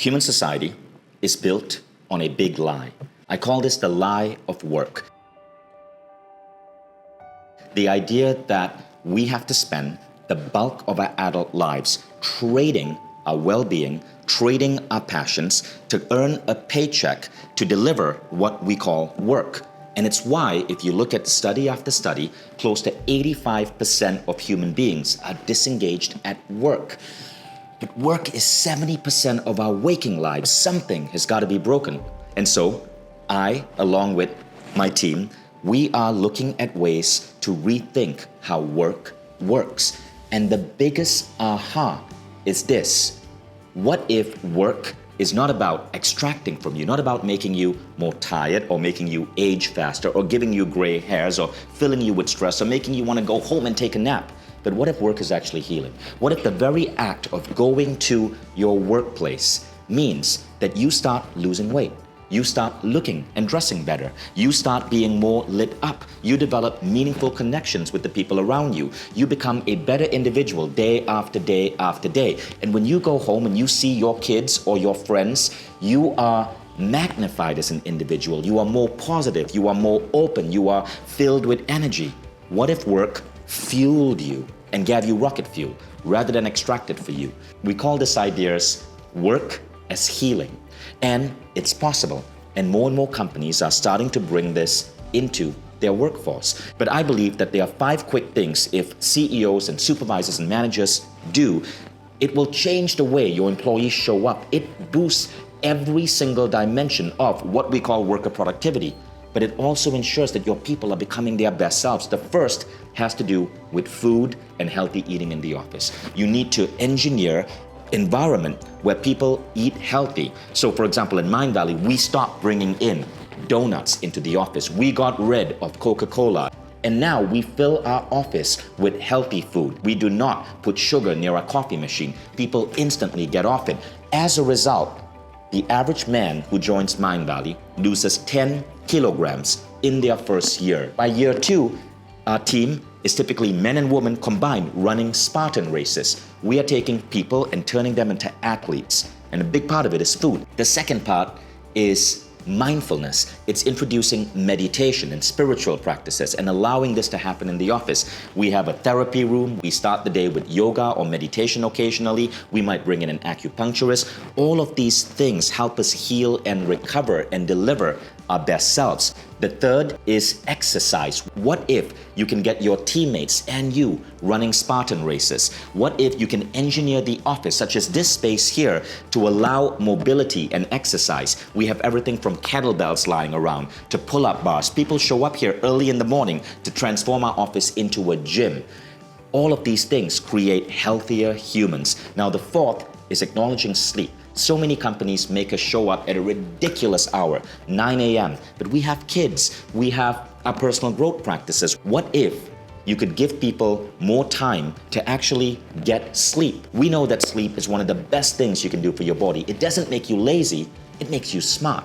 Human society is built on a big lie. I call this the lie of work. The idea that we have to spend the bulk of our adult lives trading our well-being, trading our passions to earn a paycheck to deliver what we call work. And it's why, if you look at study after study, close to 85% of human beings are disengaged at work. But work is 70% of our waking lives. Something has got to be broken. And so I, along with my team, we are looking at ways to rethink how work works. And the biggest aha is this: what if work is not about extracting from you, not about making you more tired or making you age faster or giving you gray hairs or filling you with stress or making you want to go home and take a nap? But what if work is actually healing? What if the very act of going to your workplace means that you start losing weight? You start looking and dressing better. You start being more lit up. You develop meaningful connections with the people around you. You become a better individual day after day after day. And when you go home and you see your kids or your friends, you are magnified as an individual. You are more positive. You are more open. You are filled with energy. What if work fueled you and gave you rocket fuel rather than extract it for you? We call this ideas work as healing. And it's possible. And more companies are starting to bring this into their workforce. But I believe that there are 5 quick things if CEOs and supervisors and managers do, it will change the way your employees show up. It boosts every single dimension of what we call worker productivity. But it also ensures that your people are becoming their best selves. The first has to do with food and healthy eating in the office. You need to engineer environment where people eat healthy. So for example, in Mindvalley, we stopped bringing in donuts into the office. We got rid of Coca-Cola. And now we fill our office with healthy food. We do not put sugar near our coffee machine. People instantly get off it. As a result, the average man who joins Mindvalley loses 10 kilograms in their first year. By year 2, our team is typically men and women combined running Spartan races. We are taking people and turning them into athletes. And a big part of it is food. The second part is mindfulness. It's introducing meditation and spiritual practices and allowing this to happen in the office. We have a therapy room. We start the day with yoga or meditation occasionally. We might bring in an acupuncturist. All of these things help us heal and recover and deliver our best selves. The third is exercise. What if you can get your teammates and you running Spartan races? What if you can engineer the office, such as this space here, to allow mobility and exercise? We have everything from kettlebells lying around to pull-up bars. People show up here early in the morning to transform our office into a gym. All of these things create healthier humans. Now, the fourth is acknowledging sleep. So many companies make us show up at a ridiculous hour, 9 a.m. But we have kids, we have our personal growth practices. What if you could give people more time to actually get sleep? We know that sleep is one of the best things you can do for your body. It doesn't make you lazy, it makes you smart.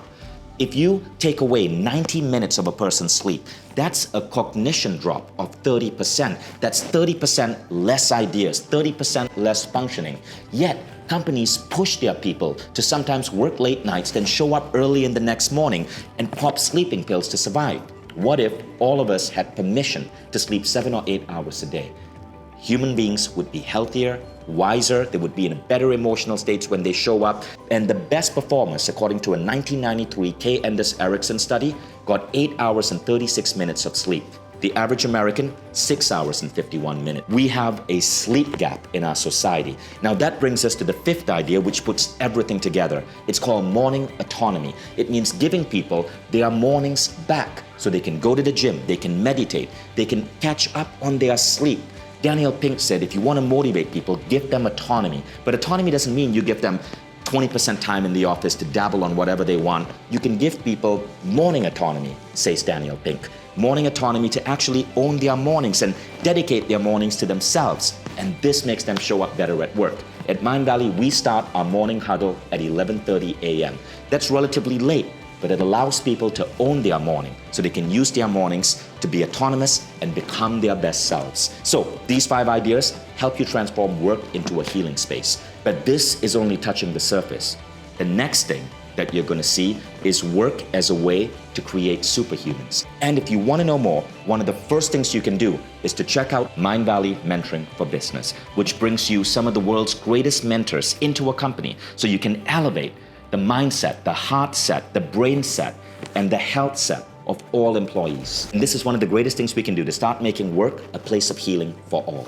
If you take away 90 minutes of a person's sleep, that's a cognition drop of 30%. That's 30% less ideas, 30% less functioning. Yet, companies push their people to sometimes work late nights, then show up early in the next morning and pop sleeping pills to survive. What if all of us had permission to sleep 7 or 8 hours a day? Human beings would be healthier, wiser, they would be in a better emotional states when they show up. And the best performers, according to a 1993 K. Anders Ericsson study, got 8 hours and 36 minutes of sleep. The average American, 6 hours and 51 minutes. We have a sleep gap in our society. Now that brings us to the fifth idea, which puts everything together. It's called morning autonomy. It means giving people their mornings back so they can go to the gym, they can meditate, they can catch up on their sleep. Daniel Pink said, if you want to motivate people, give them autonomy. But autonomy doesn't mean you give them 20% time in the office to dabble on whatever they want. You can give people morning autonomy, says Daniel Pink. Morning autonomy to actually own their mornings and dedicate their mornings to themselves. And this makes them show up better at work. At Mindvalley, we start our morning huddle at 11:30 a.m. That's relatively late, but it allows people to own their morning so they can use their mornings to be autonomous and become their best selves. So these 5 ideas help you transform work into a healing space. But this is only touching the surface. The next thing that you're going to see is work as a way to create superhumans. And if you want to know more, one of the first things you can do is to check out Mindvalley Mentoring for Business, which brings you some of the world's greatest mentors into a company so you can elevate the mindset, the heart set, the brain set, and the health set of all employees. And this is one of the greatest things we can do to start making work a place of healing for all.